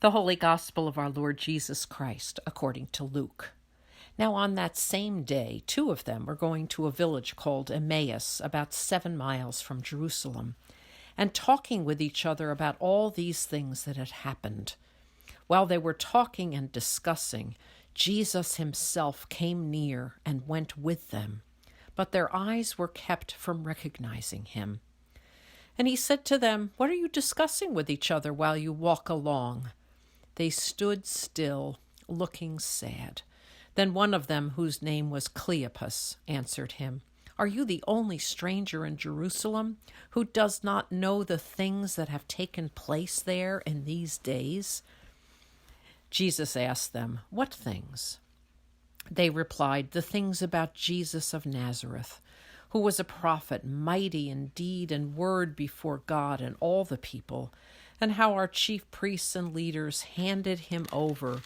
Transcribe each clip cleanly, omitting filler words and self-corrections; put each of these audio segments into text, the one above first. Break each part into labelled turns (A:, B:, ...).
A: The Holy Gospel of our Lord Jesus Christ, according to Luke. Now on that same day, 2 of them were going to a village called Emmaus, about 7 miles from Jerusalem, and talking with each other about all these things that had happened. While they were talking and discussing, Jesus himself came near and went with them, but their eyes were kept from recognizing him. And he said to them, "What are you discussing with each other while you walk along?" They stood still, looking sad. Then one of them, whose name was Cleopas, answered him, "Are you the only stranger in Jerusalem who does not know the things that have taken place there in these days?" Jesus asked them, "What things?" They replied, "The things about Jesus of Nazareth, who was a prophet, mighty in deed and word before God and all the people, and how our chief priests and leaders handed him over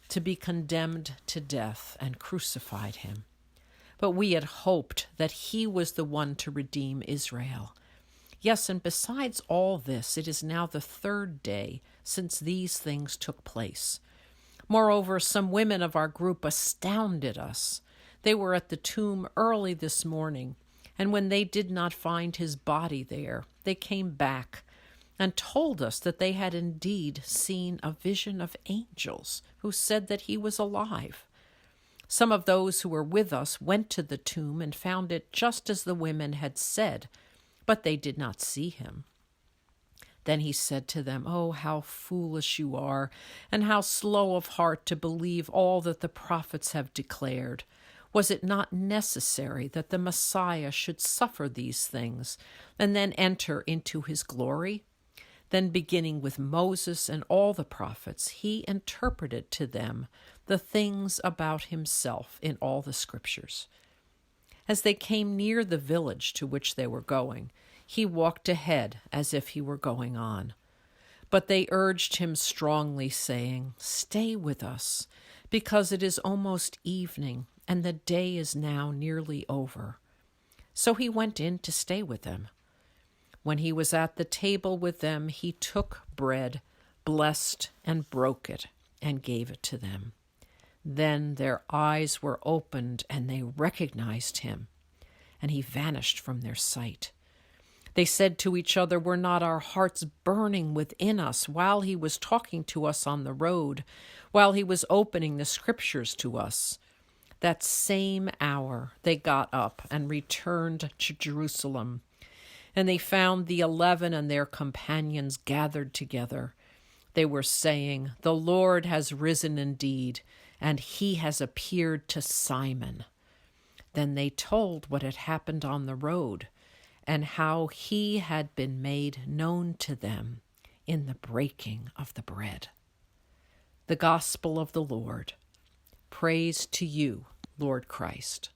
A: to be condemned to death and crucified him. But we had hoped that he was the one to redeem Israel. Yes, and besides all this, it is now the 3rd day since these things took place. Moreover, some women of our group astounded us. They were at the tomb early this morning, and when they did not find his body there, they came back and told us that they had indeed seen a vision of angels who said that he was alive. Some of those who were with us went to the tomb and found it just as the women had said, but they did not see him." Then he said to them, "Oh, how foolish you are, and how slow of heart to believe all that the prophets have declared. Was it not necessary that the Messiah should suffer these things and then enter into his glory?" Then, beginning with Moses and all the prophets, he interpreted to them the things about himself in all the scriptures. As they came near the village to which they were going, he walked ahead as if he were going on. But they urged him strongly, saying, "Stay with us, because it is almost evening, and the day is now nearly over." So he went in to stay with them. When he was at the table with them, he took bread, blessed and broke it, and gave it to them. Then their eyes were opened, and they recognized him, and he vanished from their sight. They said to each other, "Were not our hearts burning within us while he was talking to us on the road, while he was opening the scriptures to us?" That same hour they got up and returned to Jerusalem. And they found the 11 and their companions gathered together. They were saying, "The Lord has risen indeed, and he has appeared to Simon." Then they told what had happened on the road, and how he had been made known to them in the breaking of the bread. The Gospel of the Lord. Praise to you, Lord Christ.